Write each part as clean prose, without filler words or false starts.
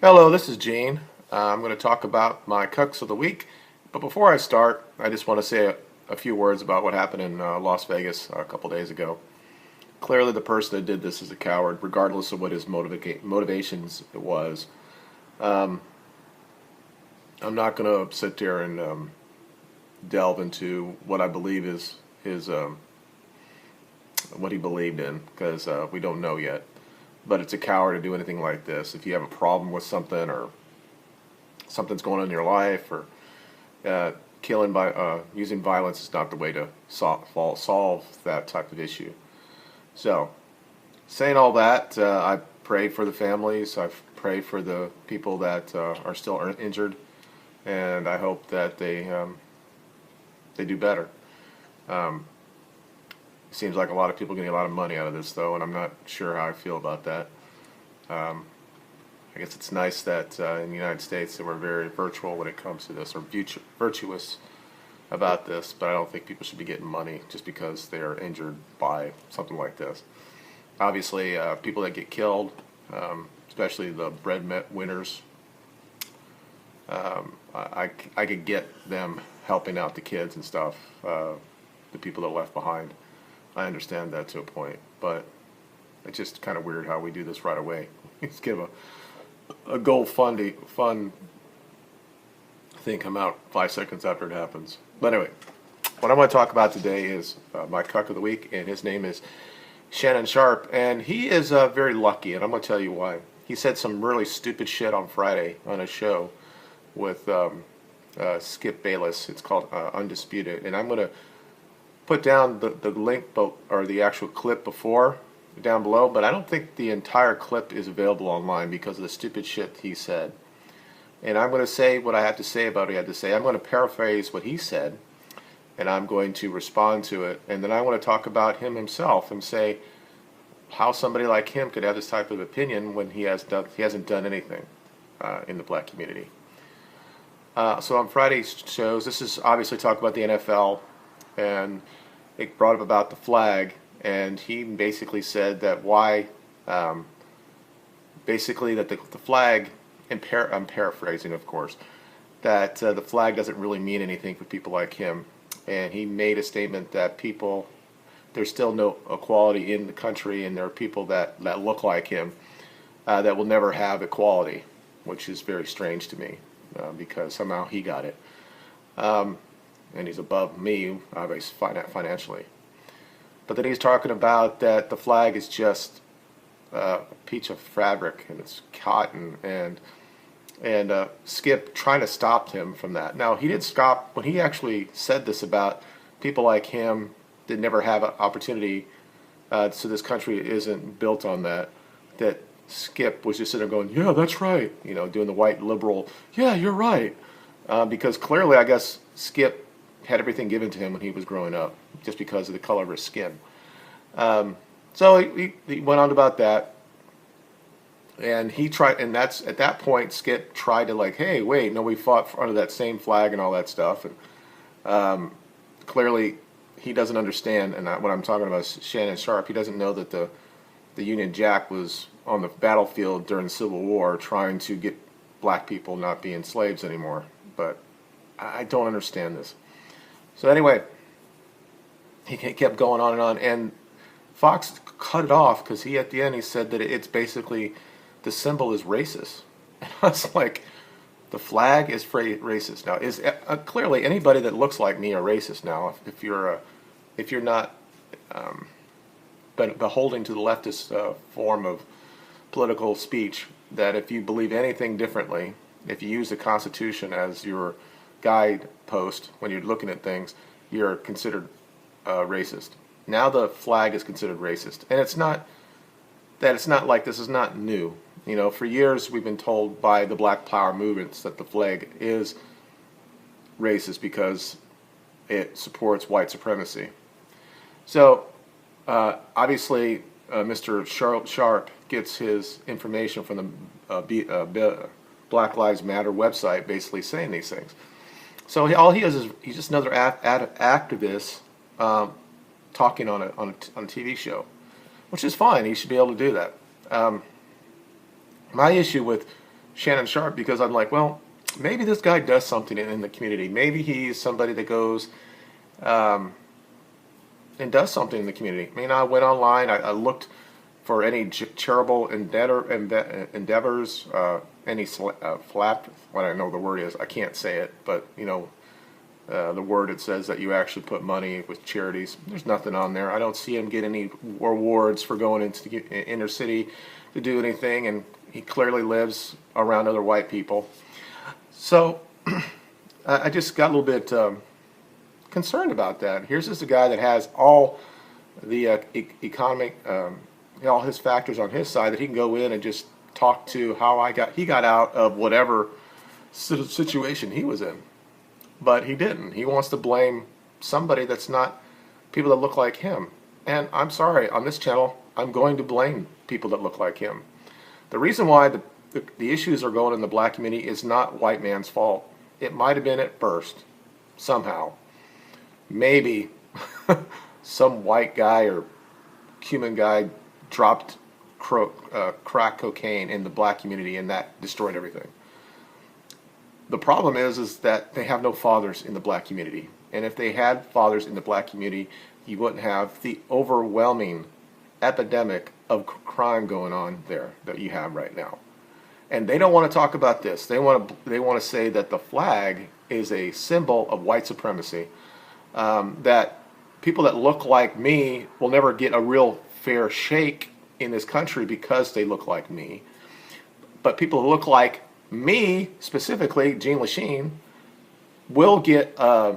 Hello, this is Gene. I'm going to talk about my Cucks of the week. But before I start, I just want to say a few words about what happened in Las Vegas a couple days ago. Clearly, the person that did this is a coward, regardless of what his motivations was. Um, I'm not going to sit there and delve into what I believe is his what he believed in, because we don't know yet. But it's a coward to do anything like this. If you have a problem with something, or something's going on in your life, or killing by using violence is not the way to solve that type of issue. So, saying all that, I pray for the families. I pray for the people that are still injured, and I hope that they do better. Um, it seems like a lot of people getting a lot of money out of this, though, and I'm not sure how I feel about that. Um, I guess it's nice that in the United States that we're very virtual when it comes to this, or virtuous about this, but I don't think people should be getting money just because they are injured by something like this. Obviously, people that get killed, especially the breadwinners, I could get them helping out the kids and stuff, the people that are left behind. I understand that to a point, but it's just kind of weird how we do this right away. Let's give a GoFundMe fund thing come out 5 seconds after it happens. But anyway, what I'm going to talk about today is my cuck of the week, and his name is Shannon Sharpe, and he is very lucky, and I'm going to tell you why. He said some really stupid shit on Friday on a show with Skip Bayless. It's called Undisputed, and I'm going to put down the link or the actual clip before down below, but I don't think the entire clip is available online because of the stupid shit he said. And I'm going to say what I have to say about what he had to say. I'm going to paraphrase what he said, and I'm going to respond to it, and then I want to talk about him himself and say how somebody like him could have this type of opinion when he hasn't done anything in the black community. So on Friday's shows, this is obviously talk about the NFL, and it brought up about the flag, and he basically said that basically that the flag, I'm paraphrasing of course, that the flag doesn't really mean anything for people like him, and he made a statement that there's still no equality in the country, and there are people that look like him that will never have equality, which is very strange to me because somehow he got it. And he's above me, obviously, financially. But then he's talking about that the flag is just a piece of fabric, and it's cotton, and Skip trying to stop him from that. Now, he did stop when he actually said this about people like him that never have an opportunity, so this country isn't built on that Skip was just sitting there going, yeah, that's right, doing the white liberal, yeah, you're right, because clearly, I guess, Skip had everything given to him when he was growing up, just because of the color of his skin. So he went on about that, and he tried, and that's at that point Skip tried to hey, wait, no, we fought under that same flag and all that stuff, and clearly he doesn't understand. And what I'm talking about is Shannon Sharpe. He doesn't know that the Union Jack was on the battlefield during the Civil War trying to get black people not being slaves anymore. But I don't understand this. So anyway, he kept going on, and Fox cut it off because at the end he said that it's basically the symbol is racist. And I was like, the flag is racist. Now, is clearly anybody that looks like me are racist now. If you're not beholding to the leftist form of political speech, that if you believe anything differently, if you use the Constitution as your guidepost when you're looking at things, you're considered racist. Now the flag is considered racist, and it's not like this is not new. For years we've been told by the Black Power movements that the flag is racist because it supports white supremacy. So obviously Mr. Sharpe gets his information from the Black Lives Matter website, basically saying these things. So all he is he's just another activist talking on a TV show, which is fine. He should be able to do that. My issue with Shannon Sharpe because I'm like, well, maybe this guy does something in the community. Maybe he's somebody that goes um, and does something in the community. I mean, I went online, I looked for any charitable endeavors, any flap, what I know the word is, I can't say it, but you know, the word it says that you actually put money with charities. There's nothing on there. I don't see him get any rewards for going into the inner city to do anything, and he clearly lives around other white people. So I just got a little bit concerned about that. Here's just a guy that has all the economic, all his factors on his side that he can go in and just talk to how he got out of whatever situation he was in. But he didn't. He wants to blame somebody that's not people that look like him. And I'm sorry, on this channel, I'm going to blame people that look like him. The reason why the issues are going in the black community is not white man's fault. It might have been at first, somehow. Maybe some white guy or Cuban guy dropped crack cocaine in the black community and that destroyed everything. The problem is that they have no fathers in the black community. And if they had fathers in the black community, you wouldn't have the overwhelming epidemic of crime going on there that you have right now. And they don't want to talk about this. They want to say that the flag is a symbol of white supremacy. That people that look like me will never get a real fair shake in this country because they look like me. But people who look like me, specifically Gene Lachine, will get a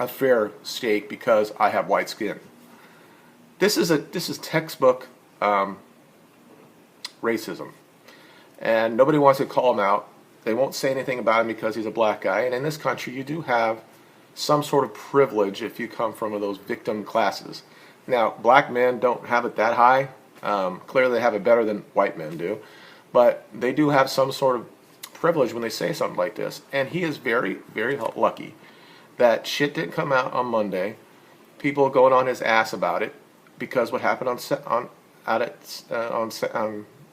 fair shake because I have white skin. This is textbook racism, and nobody wants to call him out. They won't say anything about him because he's a black guy. And in this country, you do have some sort of privilege if you come from one of those victim classes. Now, black men don't have it that high. Clearly, they have it better than white men do. But they do have some sort of privilege when they say something like this. And he is very, very lucky that shit didn't come out on Monday. People going on his ass about it because what happened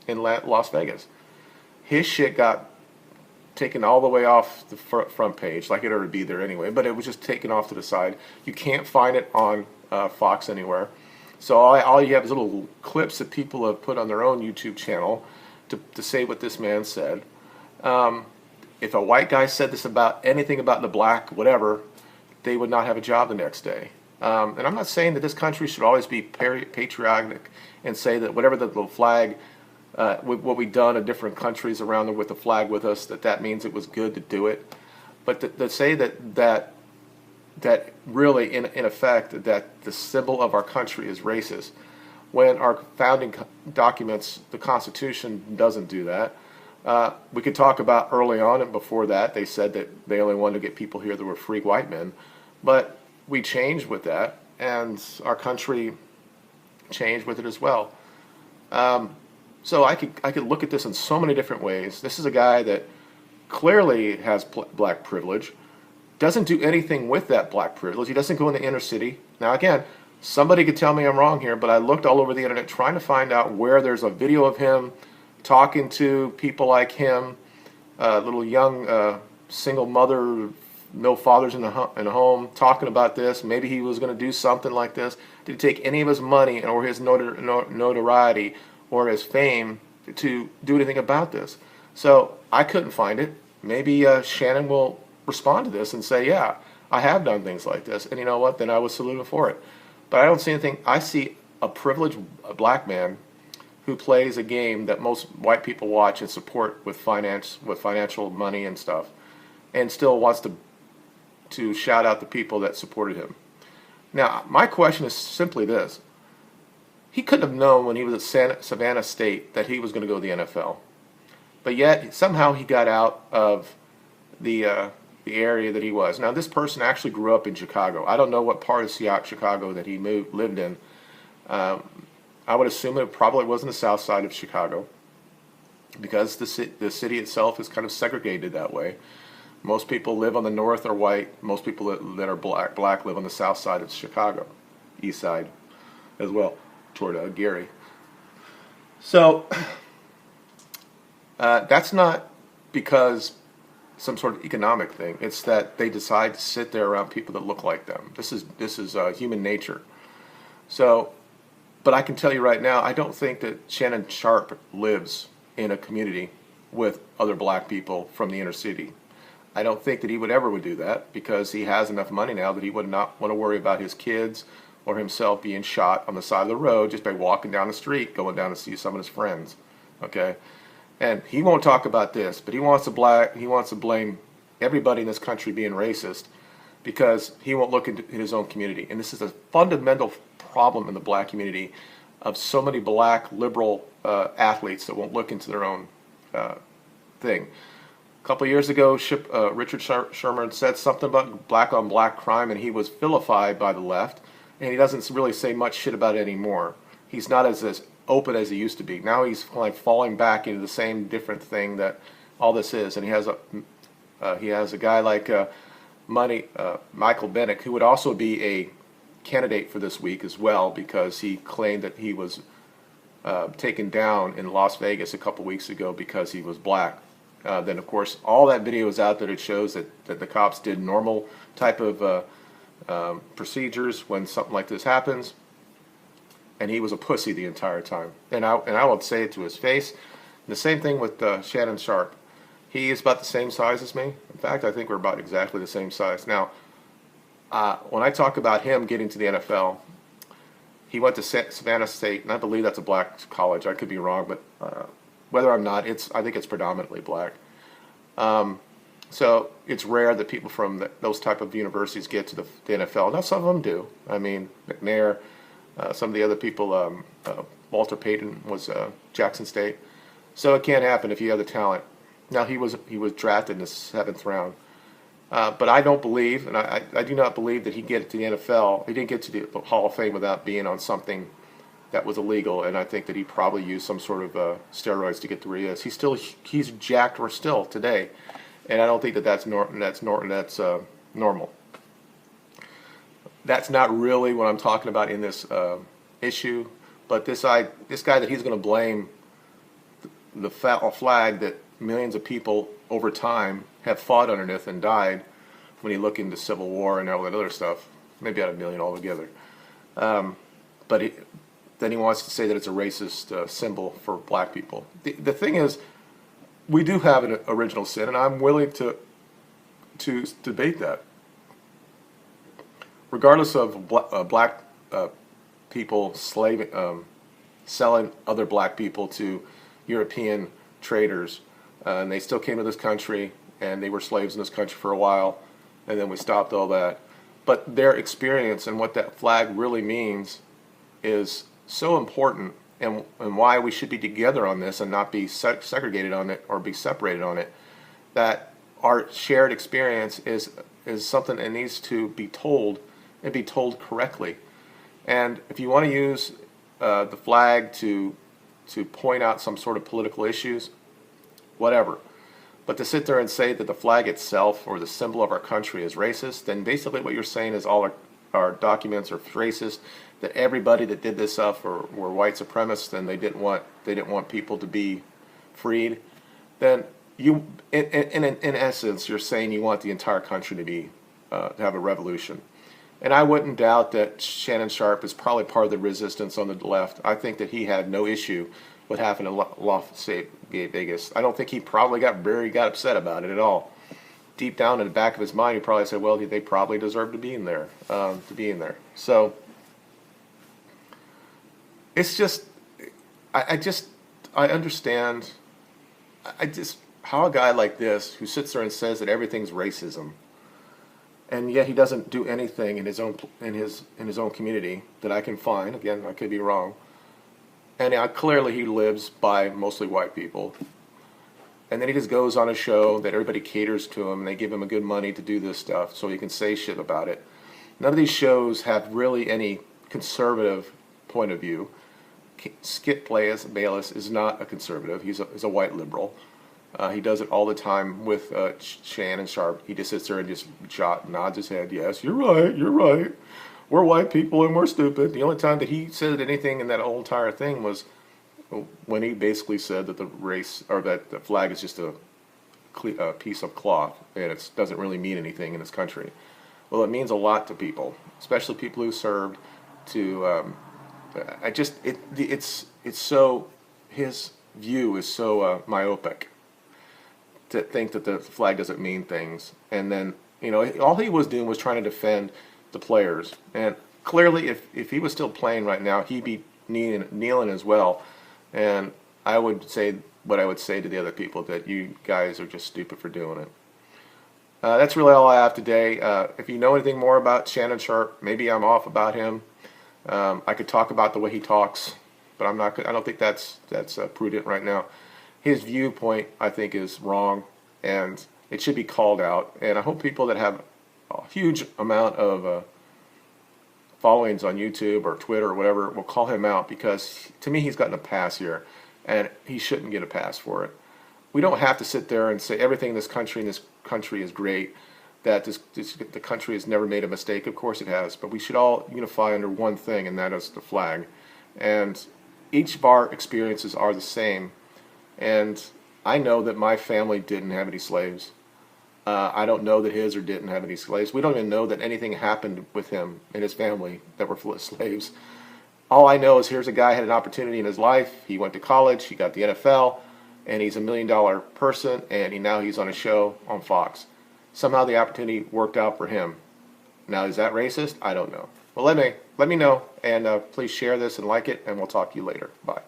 in Las Vegas. His shit got taken all the way off the front page, like it ought to be there anyway, but it was just taken off to the side. You can't find it on Fox anywhere. So all you have is little clips that people have put on their own YouTube channel to say what this man said. If a white guy said this about anything about the black, whatever, they would not have a job the next day. And I'm not saying that this country should always be patriotic and say that whatever the flag, what we've done in different countries around with the flag with us, that means it was good to do it. But to say that really, in effect, that the symbol of our country is racist, when our founding documents, the Constitution, doesn't do that. We could talk about early on and before that, they said that they only wanted to get people here that were free white men. But we changed with that, and our country changed with it as well. So I could look at this in so many different ways. This is a guy that clearly has black privilege, doesn't do anything with that black privilege. He doesn't go in the inner city. Now again, somebody could tell me I'm wrong here, but I looked all over the internet trying to find out where there's a video of him talking to people like him, little young single mother, no fathers in the home, talking about this. Maybe he was going to do something like this. Did he take any of his money or his notoriety or his fame to do anything about this? So I couldn't find it. Maybe Shannon will respond to this and say, yeah, I have done things like this. And you know what? Then I would salute him for it. But I don't see anything. I see a privileged black man who plays a game that most white people watch and support with financial money and stuff, and still wants to shout out the people that supported him. Now, my question is simply this. He couldn't have known when he was at Savannah State that he was going to go to the NFL. But yet, somehow he got out of the area that he was. Now, this person actually grew up in Chicago. I don't know what part of Chicago that he lived in. I would assume it probably was in the south side of Chicago because the city itself is kind of segregated that way. Most people live on the north are white. Most people that are black live on the south side of Chicago, east side as well, toward Gary. So That's not because some sort of economic thing. It's that they decide to sit there around people that look like them. This is human nature. So, but I can tell you right now, I don't think that Shannon Sharpe lives in a community with other black people from the inner city. I don't think that he would do that because he has enough money now that he would not want to worry about his kids or himself being shot on the side of the road just by walking down the street, going down to see some of his friends. Okay, and he won't talk about this, but he wants to blame everybody in this country being racist because he won't look into his own community. And this is a fundamental problem in the black community of so many black liberal athletes that won't look into their own thing. A couple of years ago, Richard Sherman said something about black on black crime, and he was vilified by the left, and he doesn't really say much shit about it anymore. He's not as open as he used to be. Now he's like falling back into the same different thing that all this is, and he has a guy like Michael Bennick, who would also be a candidate for this week as well, because he claimed that he was taken down in Las Vegas a couple weeks ago because he was black. Then, of course, all that video is out there that shows that the cops did normal type of procedures when something like this happens, and he was a pussy the entire time. And I will say it to his face. The same thing with Shannon Sharpe. He is about the same size as me. In fact, I think we're about exactly the same size. Now, when I talk about him getting to the NFL, he went to Savannah State, and I believe that's a black college. I could be wrong, but whether I'm not, I think it's predominantly black. So it's rare that people from those type of universities get to the NFL. Now, some of them do. I mean, McNair, some of the other people, Walter Payton was Jackson State. So it can't happen if you have the talent. Now, he was drafted in the 7th round. But I don't believe, and I do not believe that he'd get to the NFL. He didn't get to the Hall of Fame without being on something that was illegal, and I think that he probably used some sort of steroids to get to where he is. He's jacked or still today, and I don't think that's normal. That's not really what I'm talking about in this issue, but this guy that he's going to blame the flag that millions of people over time have fought underneath and died when you look into Civil War and all that other stuff, maybe out of a million altogether. But then he wants to say that it's a racist symbol for black people. The thing is, we do have an original sin, and I'm willing to debate that. Regardless of black people selling other black people to European traders, and they still came to this country, and they were slaves in this country for a while, and then we stopped all that. But their experience and what that flag really means is so important, and why we should be together on this and not be segregated on it or be separated on it, that our shared experience is something that needs to be told and be told correctly. And if you want to use the flag to point out some sort of political issues, whatever. But to sit there and say that the flag itself or the symbol of our country is racist, then basically what you're saying is all our documents are racist, that everybody that did this stuff were white supremacists and they didn't want people to be freed. Then you, in essence, you're saying you want the entire country to be to have a revolution. And I wouldn't doubt that Shannon Sharpe is probably part of the resistance on the left. I think that he had no issue with having a Las Vegas. I don't think he probably got upset about it at all. Deep down in the back of his mind, he probably said, "Well, they probably deserve to be in there." So it's just, I understand. How a guy like this who sits there and says that everything's racism, and yet he doesn't do anything in his own community that I can find. Again, I could be wrong. And clearly he lives by mostly white people. And then he just goes on a show that everybody caters to him, and they give him a good money to do this stuff so he can say shit about it. None of these shows have really any conservative point of view. Skip Bayless is not a conservative. He's a white liberal. He does it all the time with Shannon Sharpe. He just sits there and just nods his head. Yes, you're right. We're white people and we're stupid. The only time that he said anything in that whole entire thing was when he basically said that the race or that the flag is just a piece of cloth and it doesn't really mean anything in this country. Well, it means a lot to people, especially people who served. It's so, his view is so myopic to think that the flag doesn't mean things. And then, all he was doing was trying to defend the players. And clearly, if he was still playing right now, he'd be kneeling as well. And I would say what I would say to the other people, that you guys are just stupid for doing it. That's really all I have today. If you know anything more about Shannon Sharpe, maybe I'm off about him. I could talk about the way he talks, but I'm not. I don't think that's prudent right now. His viewpoint, I think, is wrong, and it should be called out. And I hope people that have a huge amount of followings on YouTube or Twitter or whatever will call him out, because to me he's gotten a pass here, and he shouldn't get a pass for it. We don't have to sit there and say everything in this country is great, that the country has never made a mistake. Of course it has, but we should all unify under one thing, and that is the flag. And each of our experiences are the same. And I know that my family didn't have any slaves. I don't know that his or didn't have any slaves. We don't even know that anything happened with him and his family that were full of slaves. All I know is here's a guy who had an opportunity in his life. He went to college, he got the NFL, and he's $1 million person, and now he's on a show on Fox. Somehow the opportunity worked out for him. Now, is that racist? I don't know. Well, let me know, and please share this and like it, and we'll talk to you later. Bye.